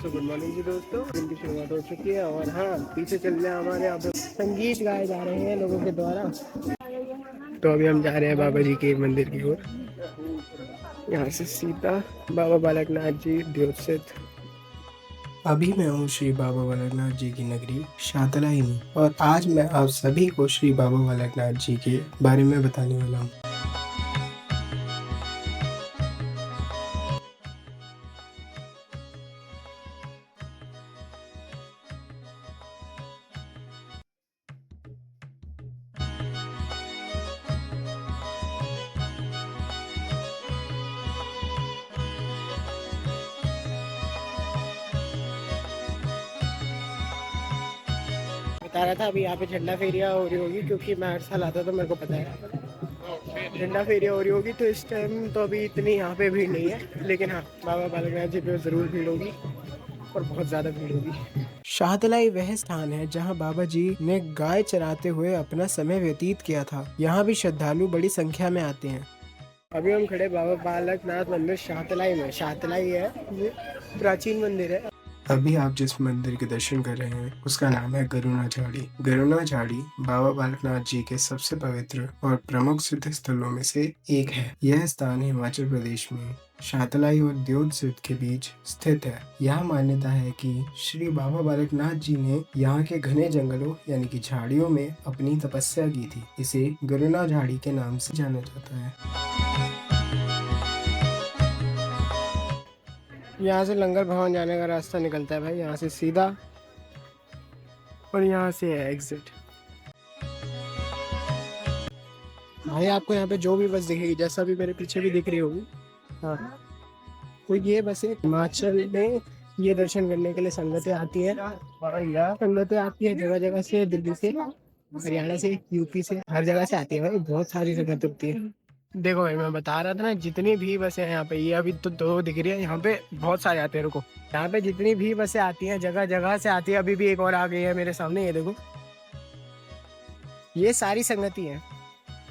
So good morning जी दोस्तों, दिन की शुरुआत हो चुकी है और हाँ पीछे चल रहे हैं हमारे यहाँ पे संगीत गाए जा रहे हैं लोगों के द्वारा। तो अभी हम जा रहे हैं बाबा जी के मंदिर की ओर। यहाँ से सीधा बाबा बालकनाथ जी द्योतसित। अभी मैं हूँ श्री बाबा बालकनाथ जी की नगरी शातलाई में और आज मैं आप सभी को श्री बाबा बालकनाथ जी के बारे में बताने वाला हूँ। बता रहा था अभी यहाँ पे झंडा फेरिया हो रही होगी, क्योंकि मैं हर साल आता तो मेरे को पता है झंडा फेरिया हो रही होगी। तो इस टाइम तो अभी इतनी यहाँ पे भीड़ नहीं है, लेकिन हाँ बाबा बालकनाथ जी पे ज़रूर भीड़ होगी और बहुत ज़्यादा भीड़ होगी। शाहतलाई वह स्थान है जहाँ बाबा जी ने गाय चराते हुए अपना समय व्यतीत किया था। यहाँ भी श्रद्धालु बड़ी संख्या में आते हैं। अभी हम खड़े बाबा बालकनाथ मंदिर शाहतलाई में। शाहतलाई है, ये प्राचीन मंदिर है। अभी आप जिस मंदिर के दर्शन कर रहे हैं उसका नाम है गरुणा झाड़ी। गरुणा झाड़ी बाबा बालकनाथ जी के सबसे पवित्र और प्रमुख सिद्ध स्थलों में से एक है। यह स्थान हिमाचल प्रदेश में शाहतलाई और द्योतसित के बीच स्थित है। यह मान्यता है कि श्री बाबा बालकनाथ जी ने यहाँ के घने जंगलों यानी कि झाड़ियों में अपनी तपस्या की थी। इसे गरुणा झाड़ी के नाम से जाना जाता है। यहाँ से लंगर भवन जाने का रास्ता निकलता है भाई, यहाँ से सीधा, और यहाँ से है एग्जिट। भाई आपको यहाँ पे जो भी बस दिखेगी, जैसा भी मेरे पीछे भी दिख रही होगी, हाँ तो ये बसें हिमाचल में ये दर्शन करने के लिए संगतें आती है। संगतें आती है जगह जगह से, दिल्ली से, हरियाणा से, यूपी से, हर जगह से आती है भाई। बहुत सारी संगत होती है। देखो भाई मैं बता रहा था ना, जितनी भी बसें हैं यहाँ पे, ये अभी तो दो दिख रही है, यहाँ पे बहुत सारे आते हैं। रुको, यहाँ पे जितनी भी बसें आती हैं जगह जगह से आती है। अभी भी एक और आ गई है मेरे सामने, ये देखो, ये सारी संगति है।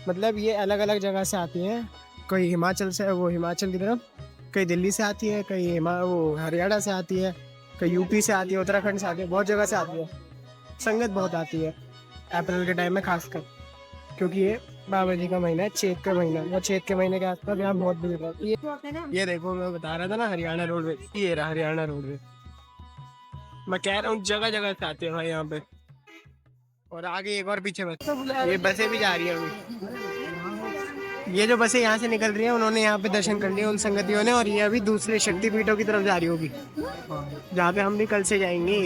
मतलब ये अलग अलग जगह से आती हैं। कोई हिमाचल से, वो हिमाचल की तरफ, कई दिल्ली से आती है, कई वो हरियाणा से आती है, कई यूपी से आती है, उत्तराखंड से आती है, बहुत जगह से आती है। संगत बहुत आती है अप्रैल के टाइम में खासकर, क्योंकि ये बाबा जी का महीना है, चैत का महीना, और चैत के महीने के आसपास यहाँ बहुत भीड़ रहती है। ये देखो मैं बता रहा था ना, हरियाणा रोडवेज, ये रहा हरियाणा रोडवेज। मैं कह रहा हूँ जगह जगह से आते हैं भाई यहाँ पे। और आगे एक और पीछे बस, ये बसें भी जा रही है अभी। ये जो बसें यहाँ से निकल रही हैं, उन्होंने यहाँ पे दर्शन कर लिया उन संगतियों ने, और ये अभी दूसरे शक्तिपीठों की तरफ जा रही होगी, जहाँ पे हम भी कल से जाएंगे।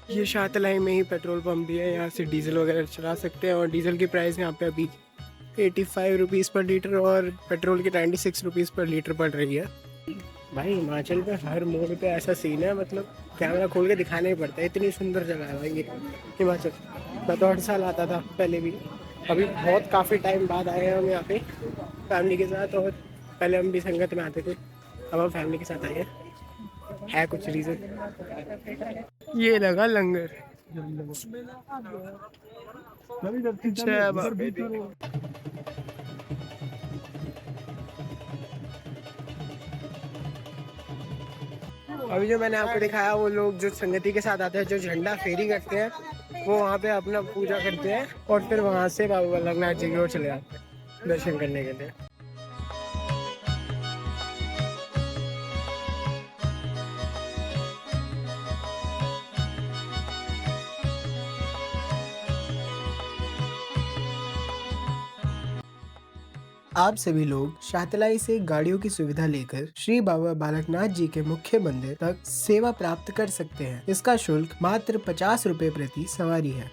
ये शाहतलाई में ही पेट्रोल पंप भी है, यहाँ से डीजल वगैरह चला सकते हैं। और डीजल की प्राइस यहाँ पे अभी 85 रुपीज़ पर लीटर और पेट्रोल की 96 रुपीज़ पर लीटर पड़ रही है। भाई हिमाचल पे हर मोड़ पे ऐसा सीन है, मतलब कैमरा खोल के दिखाना ही पड़ता है, इतनी सुंदर जगह है भाई ये हिमाचल। मैं तो हर साल आता था पहले भी, अभी बहुत काफ़ी टाइम बाद आए हैं हम यहाँ पे फैमिली के साथ, और पहले हम भी संगत में आते थे, अब हम फैमिली के साथ आए है कुछ रीज़न। ये लगा लंगर। अभी जो मैंने आपको दिखाया, वो लोग जो संगति के साथ आते हैं, जो झंडा फेरी करते हैं, वो वहाँ पे अपना पूजा करते हैं और फिर वहाँ से बाबा बालकनाथ जी की ओर चले जाते हैं दर्शन करने के लिए। आप सभी लोग शाहतलाई से गाड़ियों की सुविधा लेकर श्री बाबा बालकनाथ जी के मुख्य मंदिर तक सेवा प्राप्त कर सकते हैं। इसका शुल्क मात्र 50 रुपए प्रति सवारी है।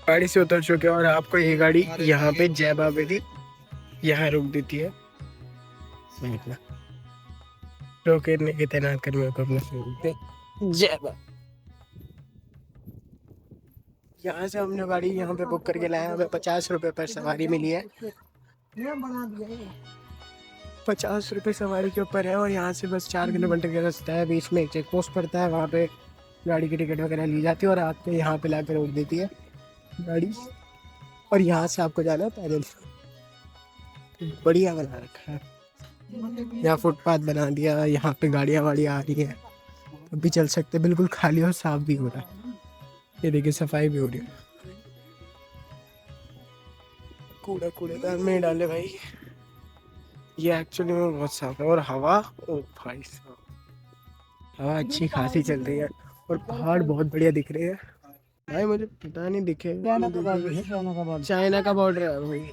गाड़ी से उतर चुके हैं और आपको ये गाड़ी यहाँ पे जय बाबा दी यहाँ रोक देती है। रोकने के तैनात कर्मियों को अपना जय बाबा। यहाँ से हमने गाड़ी यहाँ पे बुक करके लाया, हमें 50 रुपए पर सवारी मिली है। ₹50 सवारी के ऊपर है और यहाँ से बस 4 किलोमीटर का रास्ता है। बीच में एक चेक पोस्ट पड़ता है, वहाँ पे गाड़ी की टिकट वगैरह ली जाती है और आपको यहाँ पे लाकर रोक देती है गाड़ी। और यहाँ से आपको जाना है पैदल। बढ़िया बना रखा है, यहाँ फुटपाथ बना दिया, यहाँ पे गाड़ियाँ वाड़ियाँ आ रही है, अभी चल सकते, बिल्कुल खाली और साफ भी हो रहा है। ये देखिए सफाई भी हो रही है, कूड़ा कूड़ेदान में डाले भाई। ये एक्चुअली में बहुत साफ है और हवा, ओ भाई साहब, हवा अच्छी खासी चल रही है और पहाड़ बहुत बढ़िया दिख रहे हैं भाई। मुझे पता नहीं दिखे, चाइना का बॉर्डर है भाई।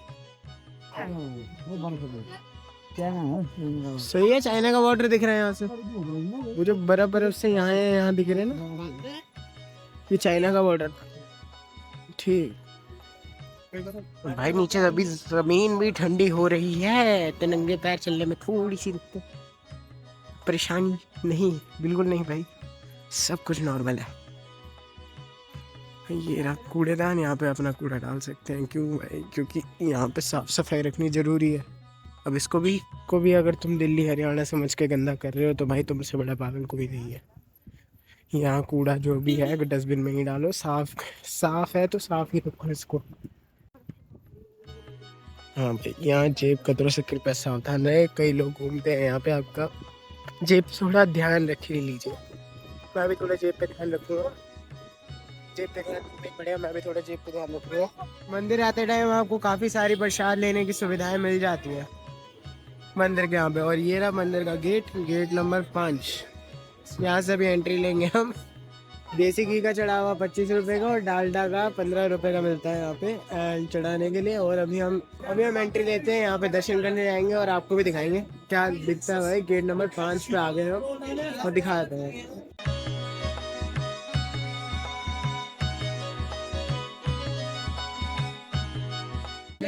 सही है, चाइना का बॉर्डर दिख रहा है यहाँ से। वो जो बर्फ बर्फ से यहाँ है, यहाँ दिख रहे हैं ना, ये चाइना का बॉर्डर। ठीक भाई, नीचे अभी जमीन भी ठंडी हो रही है, तो नंगे पैर चलने में थोड़ी सी परेशानी नहीं, बिल्कुल नहीं भाई, सब कुछ नॉर्मल है। ये रहा कूड़ेदान, यहाँ पे अपना कूड़ा डाल सकते हैं। क्यों भाई? क्योंकि यहाँ पे साफ सफाई रखनी जरूरी है। अब इसको भी अगर तुम दिल्ली हरियाणा समझ के गंदा कर रहे हो तो भाई तुमसे बड़ा पागल कोई नहीं है। यहाँ कूड़ा जो भी है डस्टबिन में ही डालो, साफ है तो साफ ही रखो इसको। हाँ भाई, यहाँ जेब कतरों से कृपया सावधान रहे, कई लोग घूमते हैं यहाँ पे, आपका जेब थोड़ा ध्यान रख लीजिए। मैं भी थोड़ा जेब पे ध्यान रखूँगा, जेब पे ध्यान नहीं पड़ेगा, मैं भी थोड़ा जेब पे ध्यान रखूँगा। मंदिर आते टाइम आपको काफ़ी सारी प्रसाद लेने की सुविधाएं मिल जाती है मंदिर के यहाँ पे। और ये रहा मंदिर का गेट नंबर 5। यहाँ से अभी एंट्री लेंगे हम। देसी घी का चढ़ावा 25 रुपये का और डालडा का 15 रुपये का मिलता है यहाँ पे चढ़ाने के लिए। और अभी हम एंट्री लेते हैं, यहाँ पे दर्शन करने जाएंगे और आपको भी दिखाएंगे क्या दिखता है भाई। गेट नंबर 5 पे आ गए हम और दिखाते हैं।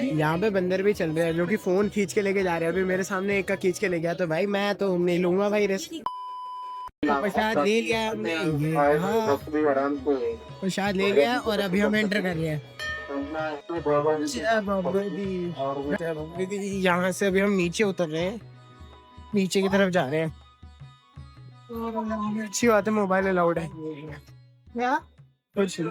यहाँ पे बंदर भी चल रहे हैं जो कि फोन खींच के लेके जा रहे हैं। अभी मेरे सामने एक का खींच के ले गया, तो भाई मैं तो नहीं लूंगा भाई रिस्क। प्रसाद ले लिया हमने, हाँ प्रसाद ले लिया और अभी हम एंटर कर रहे हैं। यहाँ से अभी हम नीचे उतर रहे हैं, नीचे की तरफ जा रहे हैं। अच्छी बात है, मोबाइल अलाउड है क्या? कुछ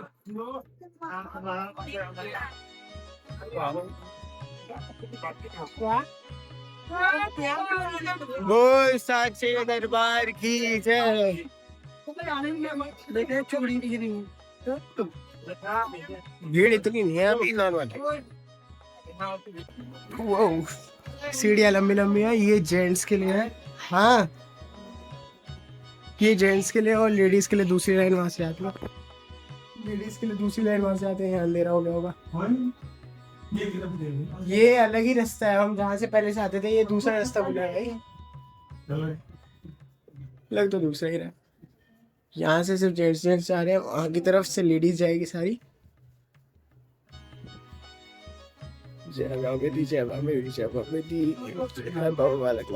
बोल साचे दरबार की जय। भीड़ इतनी नहीं है अभी, नॉर्मल है। सीढ़ियाँ लंबी लंबी है, ये जेंट्स के लिए है। हाँ ये जेंट्स के लिए और लेडीज के लिए दूसरी लाइन वहां से आती है। लेडीज के लिए दूसरी लाइन वहां से आते हैं। अंधेरा हो गया होगा, ये अलग ही रास्ता है। हम जहाँ से पहले से आते थे, ये दूसरा रास्ता खुला है भाई, लग तो दूसरा ही रहा। यहाँ से सिर्फ जेंट्स आ रहे हैं, वहाँ की तरफ से लेडीज जाएगी सारी। जय बाबा दी, जय बाबा दी, जय बाबा दी, जय बाबा बालक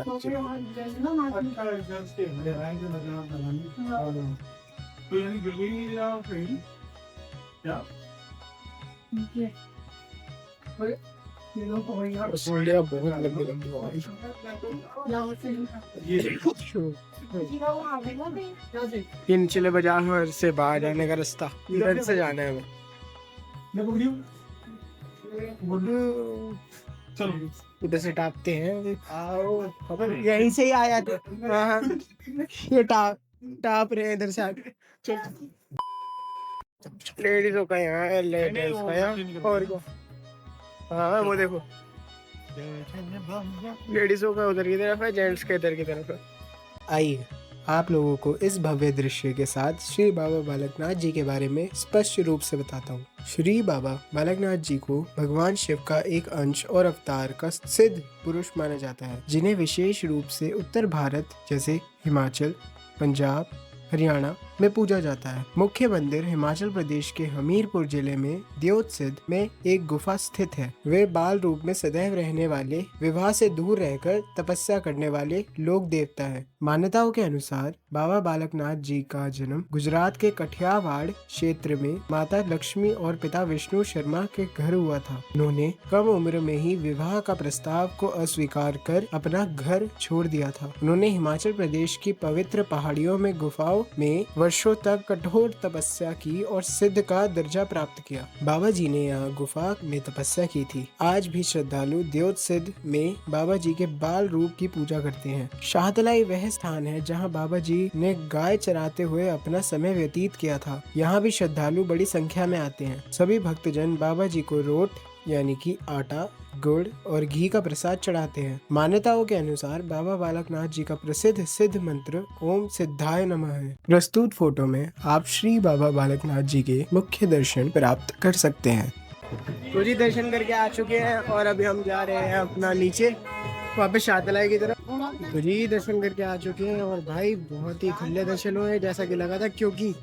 ये निचले बाजार से बाहर जाने का रास्ता, इधर से जाना है हमें। चलो इधर से टापते हैं, आओ यहीं से ही आया था। ये टाप रहे हैं इधर से आके। लेडीजों का यहाँ है, लेडीज का यहाँ, और क्या। हाँ वो देखो, लेडीजों का उधर की तरफ है, जेंट्स के इधर की तरफ है। आइए आप लोगों को इस भव्य दृश्य के साथ श्री बाबा बालकनाथ जी के बारे में स्पष्ट रूप से बताता हूँ। श्री बाबा बालकनाथ जी को भगवान शिव का एक अंश और अवतार का सिद्ध पुरुष माना जाता है, जिन्हें विशेष रूप से उत्तर भारत जैसे हिमाचल, पंजाब, हरियाणा में पूजा जाता है। मुख्य मंदिर हिमाचल प्रदेश के हमीरपुर जिले में दियोटसिद्ध में एक गुफा स्थित है। वे बाल रूप में सदैव रहने वाले, विवाह से दूर रहकर तपस्या करने वाले लोक देवता है। मान्यताओं के अनुसार बाबा बालकनाथ जी का जन्म गुजरात के कठियावाड़ क्षेत्र में माता लक्ष्मी और पिता विष्णु शर्मा के घर हुआ था। उन्होंने कम उम्र में ही विवाह का प्रस्ताव को अस्वीकार कर अपना घर छोड़ दिया था। उन्होंने हिमाचल प्रदेश की पवित्र पहाड़ियों में गुफाओं में वर्षों तक कठोर तपस्या की और सिद्ध का दर्जा प्राप्त किया। बाबा जी ने यहाँ गुफा में तपस्या की थी। आज भी श्रद्धालु दियोटसिद्ध में बाबा जी के बाल रूप की पूजा करते हैं। शाहतलाई वह स्थान है जहाँ बाबा जी ने गाय चराते हुए अपना समय व्यतीत किया था। यहाँ भी श्रद्धालु बड़ी संख्या में आते हैं। सभी भक्तजन बाबा जी को रोट यानी कि आटा, गुड़ और घी का प्रसाद चढ़ाते हैं। मान्यताओं के अनुसार बाबा बालकनाथ जी का प्रसिद्ध सिद्ध मंत्र ओम सिद्धाय नमः है। प्रस्तुत फोटो में आप श्री बाबा बालकनाथ जी के मुख्य दर्शन प्राप्त कर सकते हैं। तो जी दर्शन करके आ चुके हैं और अभी हम जा रहे हैं अपना नीचे वापस शाहतलाई की तरफ। तो जी दर्शन करके आ चुके हैं और भाई बहुत ही खुले दर्शन हुए जैसा कि लगा था, क्योंकि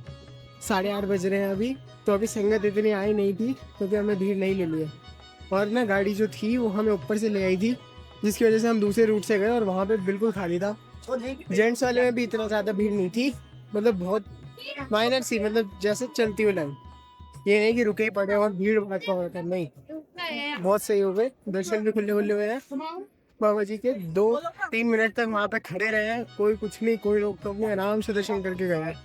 8:30 बज रहे हैं अभी। तो अभी संगत इतनी आई नहीं थी क्योंकि हमें भीड़ नहीं ले लिया, और ना गाड़ी जो थी वो हमें ऊपर से ले आई थी, जिसकी वजह से हम दूसरे रूट से गए और वहाँ पे बिल्कुल खाली था। जेंट्स वाले में भी इतना ज़्यादा भीड़ नहीं थी, मतलब बहुत माइनर सी, मतलब जैसे चलती हुई लाइन, ये नहीं कि रुके ही पड़े और भीड़ भाड़ नहीं, बहुत सही हो गए। दर्शन भी खुले खुले हुए हैं बाबा जी के। 2-3 मिनट तक वहाँ पे खड़े रहे हैं, कोई कुछ नहीं, कोई रोक टोक नहीं, आराम से दर्शन करके गए हैं।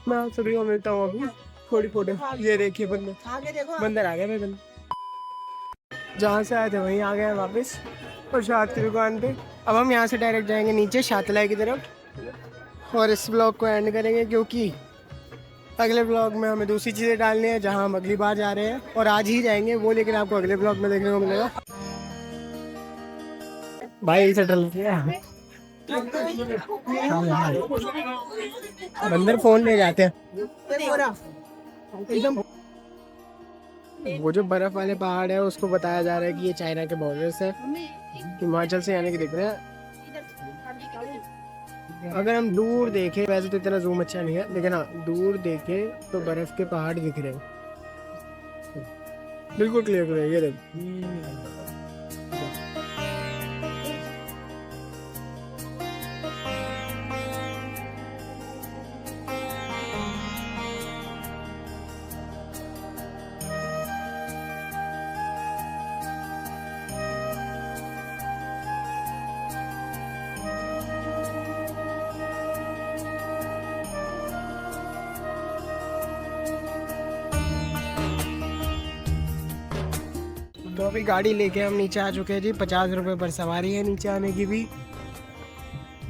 मैं आप सभी को मिलता हूँ अभी थोड़ी फोटो। ये देखिए बंदर आ गए मेरे बंदर, जहाँ से आए थे वहीं आ गए वापस प्रसाद की दुकान पे। अब हम यहाँ से डायरेक्ट जाएंगे नीचे शाहतलाई की तरफ और इस ब्लॉग को एंड करेंगे, क्योंकि अगले ब्लॉग में हमें दूसरी चीज़ें डालनी है जहाँ हम अगली बार जा रहे हैं, और आज ही जाएंगे वो, लेकिन आपको अगले ब्लॉग में देखने को मिलेगा। भाई सेटल बंदर फोन ले जाते हैं एकदम। वो जो बर्फ वाले पहाड़ है उसको बताया जा रहा है कि ये चाइना के बॉर्डर से हिमाचल से यानी कि दिख रहे हैं। अगर हम दूर देखें, वैसे तो इतना जूम अच्छा नहीं है, लेकिन हाँ दूर देखें तो बर्फ के पहाड़ दिख रहे हैं, बिल्कुल क्लियर है। ये देखो तो अभी गाड़ी लेके हम नीचे आ चुके हैं जी। 50 रुपये पर सवारी है नीचे आने की भी।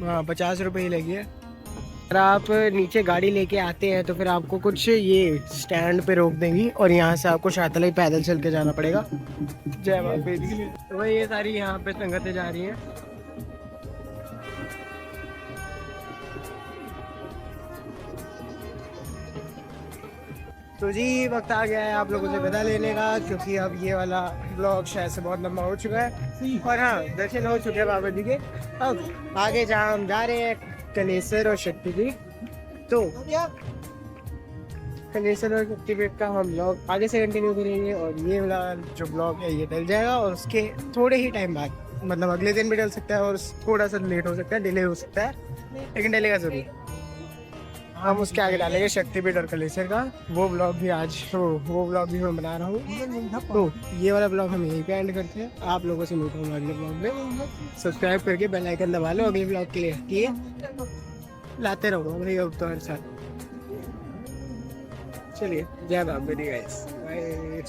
हाँ 50 रुपये ही लगी है। अगर आप नीचे गाड़ी लेके आते हैं तो फिर आपको कुछ ये स्टैंड पे रोक देंगी और यहाँ से आपको शाहतलाई पैदल चल के जाना पड़ेगा। जय बाबा। तो भाई ये सारी यहाँ पे संगतें जा रही हैं। तो जी वक्त आ गया है आप लोगों से विदा लेने का, क्योंकि अब ये वाला ब्लॉग शायद से बहुत लंबा हो चुका है। और हाँ दर्शन हो चुके हैं बाबा जी के। अब आगे जहाँ हम जा रहे हैं कलेसर और शक्तिपीठ, तो कलेसर और शक्तिपीठ का हम ब्लॉग आगे से कंटिन्यू करेंगे। और ये वाला जो ब्लॉग है ये डल जाएगा, और उसके थोड़े ही टाइम बाद, मतलब अगले दिन भी डल सकता है और थोड़ा सा लेट हो सकता है, डिले हो सकता है, लेकिन डलेगा जरूर। हम उसके आगे डालेंगे शक्तिपीठ और कलेसर का वो ब्लॉग भी आज, वो ब्लॉग भी मैं बना रहा हूँ। तो ये वाला ब्लॉग हम यहीं पे एंड करते हैं। आप लोगों से मिलता हूँ अगले ब्लॉग में। सब्सक्राइब करके बेल आइकन दबा लो अगले ब्लॉग के लिए, लाते रहो भाई अब तो हर साल। चलिए जय बाबा गाइस, बाय।